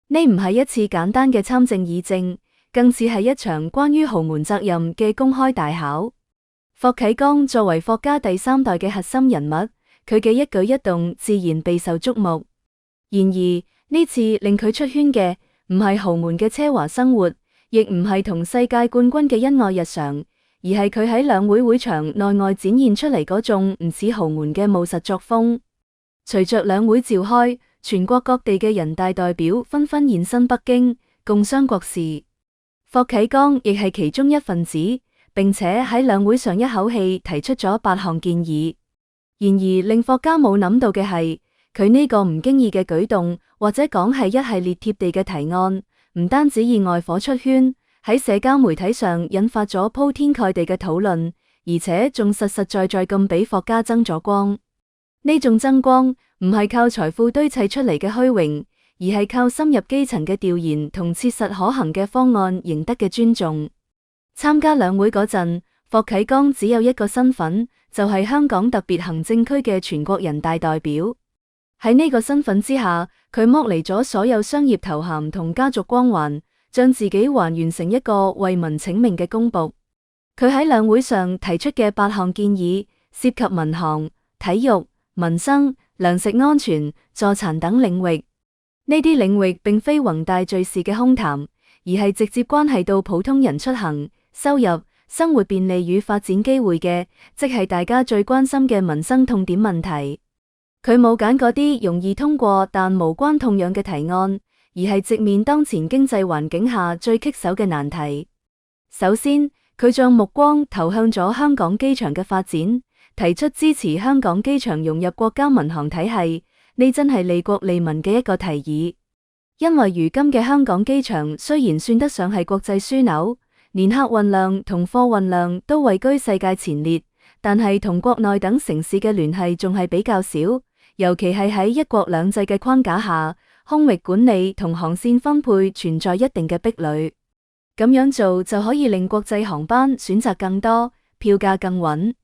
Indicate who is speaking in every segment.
Speaker 1: 呢唔係一次簡單嘅參政議政，更似係一場關於豪門責任嘅公開大考。霍啟剛作為霍家第三代嘅核心人物，佢嘅一舉一動自然備受矚目。然而呢次令佢出圈嘅唔係豪門嘅奢華生活，亦唔係同世界冠軍嘅恩愛日常，而係佢喺兩會會場內外展現出嚟嗰種唔似豪門嘅務實作風。隨着兩會召開，全國各地嘅人大代表紛紛現身北京，共商國事。霍啟剛亦係其中一份子，並且喺兩會上一口氣提出咗8項建議。然而令霍家冇諗到嘅係，佢呢個唔經意嘅舉動，或者講係一系列貼地嘅提案，唔單止意外火出圈，喺社交媒體上引發咗鋪天蓋地嘅討論，而且仲實實在在咁俾霍家爭咗光。呢種爭光唔係靠財富堆砌出嚟嘅虛榮，而係靠深入基層嘅調研同切實可行嘅方案贏得嘅尊重。參加兩會嗰陣，霍啟剛只有一個身份，就係香港特別行政區嘅全國人大代表。喺呢個身份之下，佢剝離咗所有商業頭銜同家族光環，將自己還原成一個為民請命嘅公僕。佢喺兩會上提出嘅8項建議，涉及民航、體育、民生、糧食安全、助殘等領域。呢啲領域並非宏大敘事嘅空談，而係直接關係到普通人出行、收入、生活便利與發展機會嘅，即係大家最關心嘅民生痛點問題。佢冇揀嗰啲容易通過但無關痛癢嘅提案，而係直面當前經濟環境下最棘手嘅難題。首先，佢將目光投向咗香港機場嘅發展，提出支持香港機場融入國家民航體系，呢真係利國利民嘅一個提議。因為如今嘅香港機場雖然算得上係國際樞紐，連客運量同貨運量都位居世界前列，但係同國內等城市嘅聯繫仲係比較少，尤其係喺一國兩制嘅框架下，空域管理同航線分配存在一定嘅壁壘。咁樣做就可以令國際航班選擇更多，票價更穩。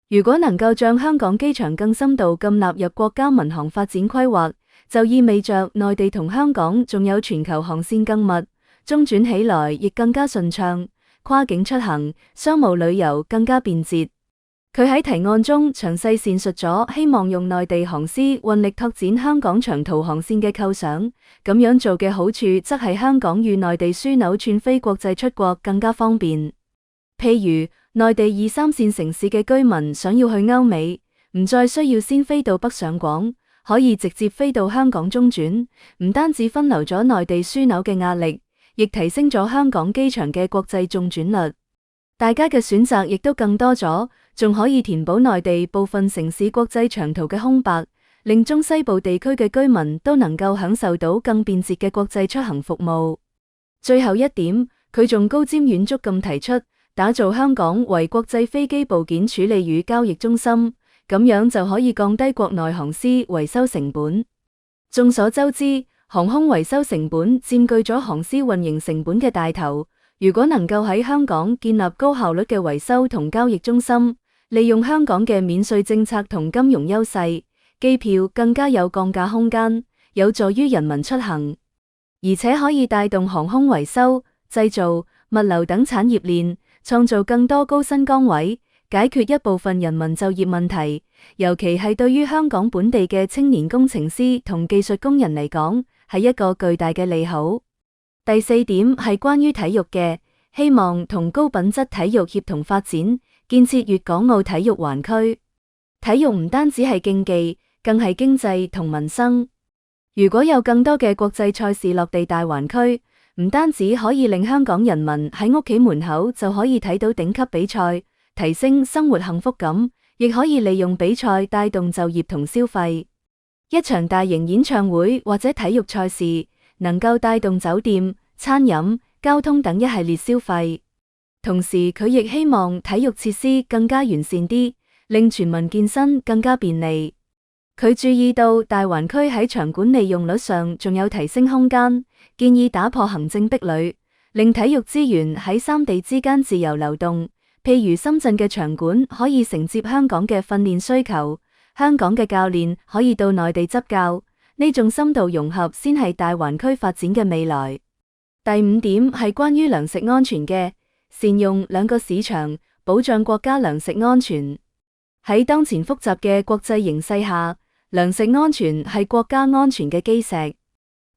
Speaker 1: 如果能夠將香港機場更深度咁納入國家民航發展規劃，就意味着內地同香港仲有全球航線更密，中轉起來亦更加順暢，跨境出行、商務旅遊更加便捷。佢喺提案中詳細闡述咗希望用內地航司運力拓展香港長途航線嘅構想，咁樣做嘅好處則係香港與內地樞紐串飛國際出國更加方便。譬如內地2、3線城市嘅居民想要去歐美，唔再需要先飛到北上廣，可以直接飛到香港中轉，唔單止分流咗內地樞紐嘅壓力，亦提升咗香港機場嘅國際中轉率。大家嘅選擇亦都更多咗，仲可以填補內地部分城市國際長途嘅空白，令中西部地區嘅居民都能夠享受到更便捷嘅國際出行服務。最後一點，佢仲高瞻遠矚咁提出，打造香港為國際飛機部件處理與交易中心，咁樣就可以降低國內航司維修成本。眾所周知，航空維修成本佔據咗航司運營成本嘅大頭。如果能夠喺香港建立高效率嘅維修同交易中心，利用香港嘅免稅政策同金融優勢，機票更加有降價空間，有助於人民出行，而且可以帶動航空維修、製造、物流等產業鏈，創造更多高薪崗位，解決一部分人民就業問題，尤其係對於香港本地嘅青年工程師同技術工人嚟講，係一個巨大嘅利好。第4點係關於體育嘅，希望同高品質體育協同發展，建設粵港澳體育環區。體育唔單止係競技，更係經濟同民生。如果有更多嘅國際賽事落地大環區，唔單止可以令香港人民喺屋企門口就可以睇到頂級比賽，提升生活幸福感，亦可以利用比賽帶動就業同消費。一場大型演唱會或者體育賽事，能夠帶動酒店、餐飲、交通等一系列消費。同時，佢亦希望體育設施更加完善啲，令全民健身更加便利。佢注意到大環區喺場館利用率上仲有提升空間，建議打破行政壁壘，令體育資源喺3地之間自由流動。譬如深圳嘅場館可以承接香港嘅訓練需求，香港嘅教練可以到內地執教。呢種深度融合先係大灣區發展嘅未來。第5點係關於糧食安全嘅，善用兩個市場，保障國家糧食安全。喺當前複雜嘅國際形勢下，糧食安全係國家安全嘅基石。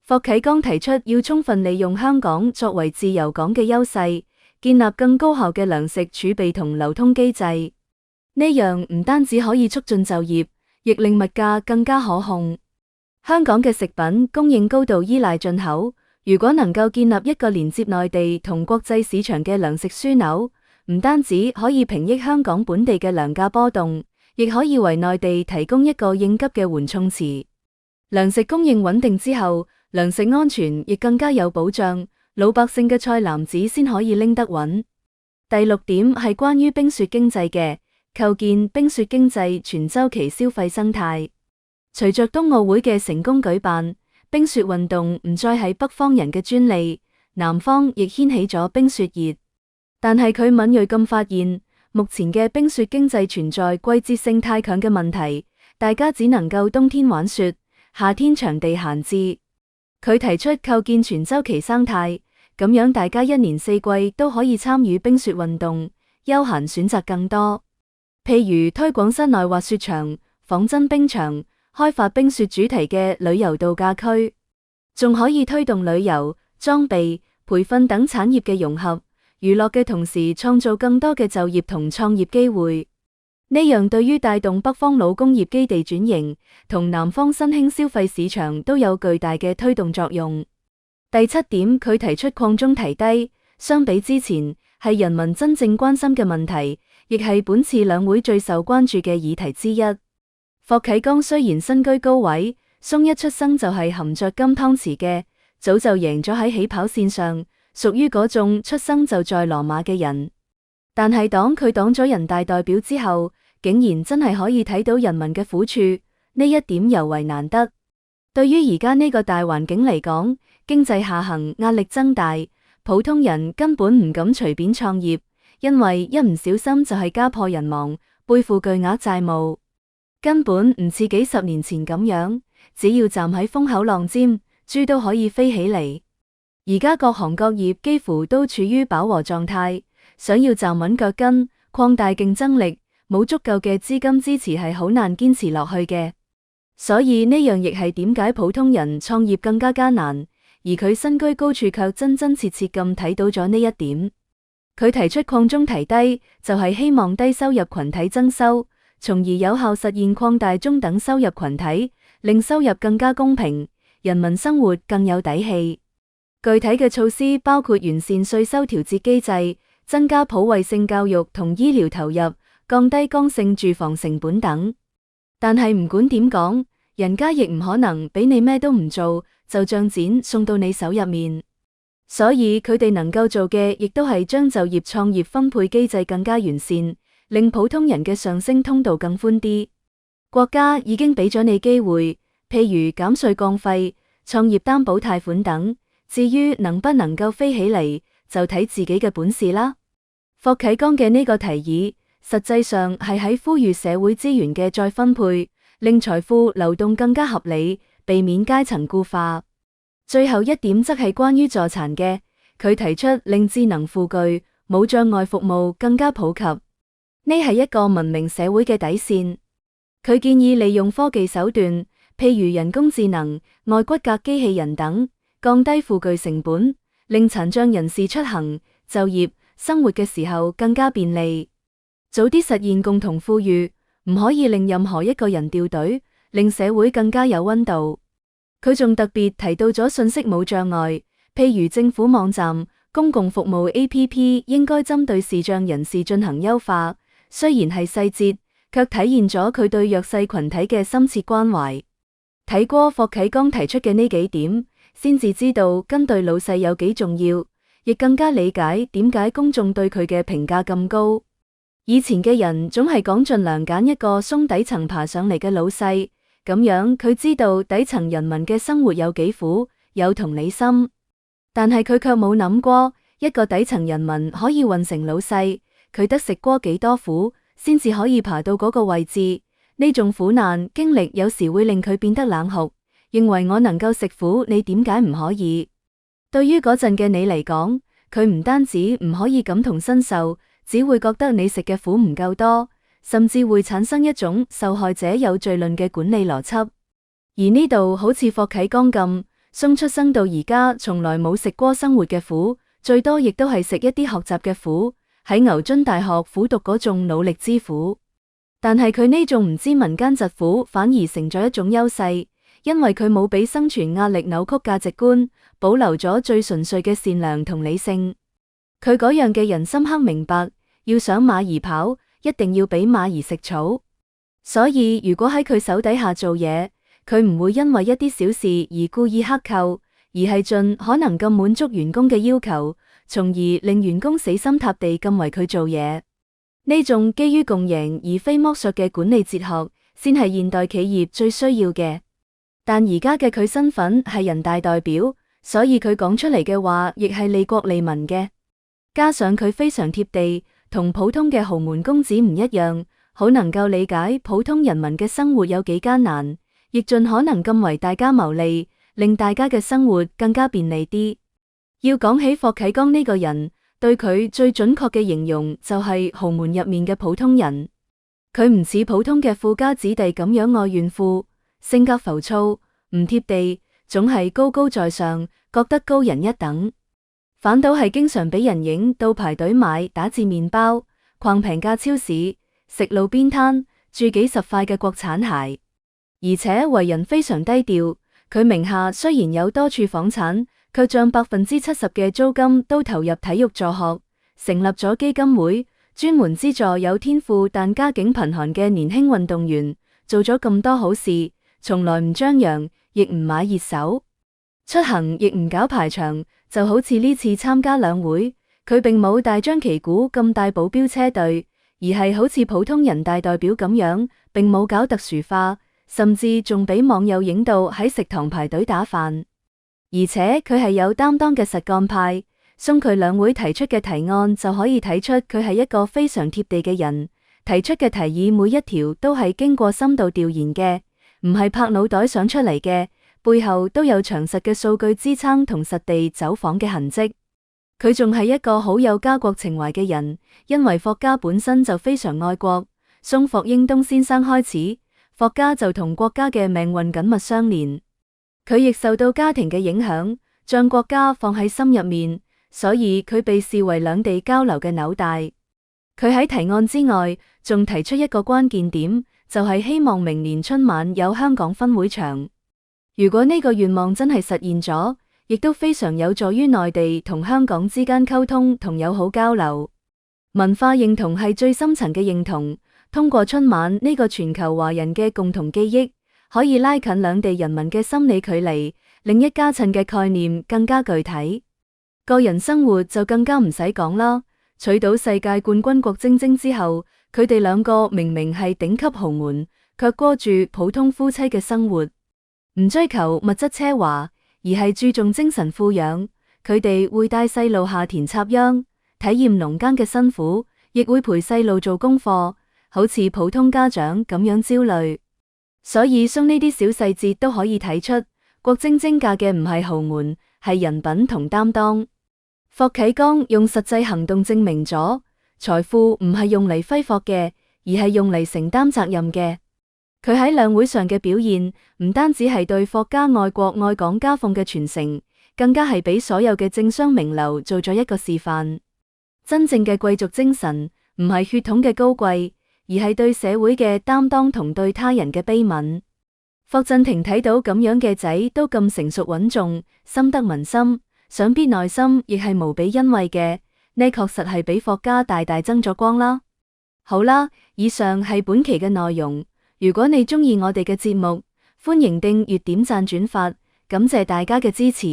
Speaker 1: 霍啟剛提出要充分利用香港作為自由港嘅優勢，建立更高效嘅糧食儲備同流通機制。呢樣唔單止可以促進就業，亦令物價更加可控。香港嘅食品供應高度依賴進口，如果能夠建立一個連接內地同國際市場嘅糧食樞紐，唔單止可以平抑香港本地嘅糧價波動，亦可以為內地提供一個應急嘅緩衝池。糧食供應穩定之後，糧食安全亦更加有保障，老百姓嘅菜籃子先可以拎得穩。第6點係關於冰雪經濟嘅，構建冰雪經濟全周期消費生態。隨着冬奧會嘅成功舉辦，冰雪運動唔再係北方人嘅專利，南方亦掀起咗冰雪熱。但係佢敏銳咁發現，目前嘅冰雪經濟存在季節性太強嘅問題，大家只能夠冬天玩雪，夏天場地閒置。佢提出構建全周期生態，咁樣大家一年4季都可以參與冰雪運動，休閒選擇更多。譬如推廣室內滑雪場、仿真冰場，開發冰雪主題嘅旅遊度假區，仲可以推動旅遊、裝備、培訓等產業嘅融合，娛樂嘅同時創造更多嘅就業同創業機會。呢樣對於帶動北方老工業基地轉型同南方新興消費市場都有巨大嘅推動作用。第7點，佢提出擴中提低，相比之前係人民真正關心嘅問題，亦係本次兩會最受關注嘅議題之一。霍啟剛雖然身居高位，鬆一出生就係含着金湯匙嘅，早就贏咗喺起跑線上，屬於嗰種出生就在羅馬嘅人。但係當佢當咗人大代表之後，竟然真係可以睇到人民嘅苦處，呢一點尤為難得。對於而家呢個大環境嚟講，經濟下行，壓力增大，普通人根本唔敢隨便創業，因為一唔小心就係家破人亡，背負巨額債務，根本唔似幾十年前咁樣，只要站喺風口浪尖，豬都可以飛起嚟。而家各行各業幾乎都處於飽和狀態，想要站穩腳跟，擴大競爭力，冇足夠嘅資金支持係好難堅持落去嘅。所以呢樣亦係點解普通人創業更加艱難，而佢身居高處卻真真切切咁睇到咗呢一點。佢提出擴中提低，就係希望低收入群體增收，從而有效實現擴大中等收入群體，令收入更加公平，人民生活更有底氣。具體嘅措施包括完善稅收調節機制，增加普惠性教育同醫療投入，降低剛性住房成本等。但係唔管點講，人家亦唔可能俾你咩都唔做，就將錢送到你手入面。所以佢哋能夠做嘅，亦都係將就業創業分配機制更加完善，令普通人嘅上升通道更寬啲。國家已經俾咗你機會，譬如減稅降費、創業擔保貸款等。至於能不能夠飛起嚟，就睇自己嘅本事啦。霍啟剛嘅呢個提議，實際上係喺呼籲社會資源嘅再分配，令財富流動更加合理，避免階層固化。最後一點則係關於助殘嘅，佢提出令智能輔具、無障礙服務更加普及，呢係一個文明社會嘅底線。佢建議利用科技手段，譬如人工智能、外骨骼機器人等，降低輔具成本，令殘障人士出行、就業、生活嘅時候更加便利。早啲實現共同富裕，唔可以令任何一個人掉隊，令社會更加有溫度。佢仲特別提到咗信息冇障礙，譬如政府網站、公共服務 APP 應該針對視障人士進行優化。雖然係細節，卻體現咗佢對弱勢群體嘅深切關懷。睇過霍啟剛提出嘅呢幾點，先至知道跟對老細有幾重要，亦更加理解點解公眾對佢嘅評價咁高。以前嘅人總係講盡量揀一個鬆底層爬上嚟嘅老細，咁樣佢知道底層人民嘅生活有幾苦，有同理心。但係佢卻冇諗過，一個底層人民可以混成老細，佢得食過幾多苦，先至可以爬到嗰個位置。呢種苦難經歷有時會令佢變得冷酷，認為我能夠食苦，你點解唔可以？對於嗰陣嘅你嚟講，佢唔單止唔可以感同身受，只會覺得你食嘅苦唔夠多，甚至會產生一種受害者有罪論嘅管理邏輯。而呢度好似霍啟剛咁，松出生到而家從來冇食過生活嘅苦，最多亦都係食一啲學習嘅苦，喺牛津大學苦讀嗰種努力之苦。但係佢呢種唔知民間疾苦，反而成咗一種優勢。因為佢冇俾生存壓力扭曲價值觀，保留咗最純粹嘅善良同理性。佢嗰樣嘅人深刻明白，要想馬兒跑，一定要俾馬兒食草。所以如果喺佢手底下做嘢，佢唔會因為一啲小事而故意克扣，而係盡可能咁滿足員工嘅要求，從而令員工死心塌地咁為佢做嘢。呢種基於共贏而非剝削嘅管理哲學，先係現代企業最需要嘅。但而家嘅佢身份係人大代表，所以佢講出嚟嘅話亦係利國利民嘅。加上佢非常貼地，同普通嘅豪門公子唔一樣，好能夠理解普通人民嘅生活有幾艱難，亦盡可能咁為大家謀利，令大家嘅生活更加便利啲。要講起霍啟剛呢個人，對佢最準確嘅形容就係豪門入面嘅普通人。佢唔似普通嘅富家子弟咁樣愛炫富，性格浮躁，唔貼地，總係高高在上，覺得高人一等。反倒係經常俾人影到排隊買打字麵包，逛平價超市，食路邊攤，住幾十塊嘅國產鞋，而且為人非常低調。佢名下雖然有多處房產，卻將70%嘅租金都投入體育助學，成立咗基金會，專門資助有天賦但家境貧寒嘅年輕運動員。做咗咁多好事，從來唔張揚，亦唔買熱手，出行亦唔搞排場，就好似呢次參加兩會，佢並冇大張旗鼓咁大保鏢車隊，而係好似普通人大代表咁樣，並冇搞特殊化，甚至仲俾網友影到喺食堂排隊打飯。而且佢係有擔當嘅實幹派，送佢兩會提出嘅提案就可以睇出佢係一個非常貼地嘅人，提出嘅提議每一條都係經過深度調研嘅，唔係拍腦袋想出嚟嘅，背後都有詳實嘅數據支撐同實地走訪嘅痕跡。佢仲係一個好有家國情懷嘅人，因為霍家本身就非常愛國，從霍英東先生開始，霍家就同國家嘅命運緊密相連。佢亦受到家庭嘅影響，將國家放喺心入面，所以佢被視為兩地交流嘅紐帶。佢喺提案之外，仲提出一個關鍵點，就係希望明年春晚有香港分會場。如果呢個願望真係實現咗，亦都非常有助於內地同香港之間溝通同友好交流。文化認同係最深層嘅認同，通過春晚呢個全球華人嘅共同記憶，可以拉近兩地人民嘅心理距離，令一家親嘅概念更加具體。個人生活就更加唔使講啦。取到世界冠軍郭晶晶之後，佢哋兩個明明係頂級豪門，卻過住普通夫妻嘅生活，唔追求物質奢華，而係注重精神富養。佢哋會帶細路下田插秧，體驗農耕嘅辛苦，亦會陪細路做功課，好似普通家長咁樣焦慮。所以從呢啲小細節都可以睇出，郭晶晶嫁嘅唔係豪門，係人品同擔當。霍啟剛用實際行動證明咗，財富唔係用嚟揮霍嘅，而係用嚟承擔責任嘅。佢喺兩會上嘅表現，唔單止係對霍家愛國愛港家風嘅傳承，更加係俾所有嘅政商名流做咗一個示範。真正嘅貴族精神，唔係血統嘅高貴，而係對社會嘅擔當同對他人嘅悲憫。霍震霆睇到咁樣嘅仔都咁成熟穩重，深得民心，想必內心亦係無比欣慰嘅。呢確實係俾霍家大大增咗光啦。好啦，以上係本期嘅內容。如果你鍾意我哋嘅節目，歡迎訂閱、點讚、轉發，感謝大家嘅支持。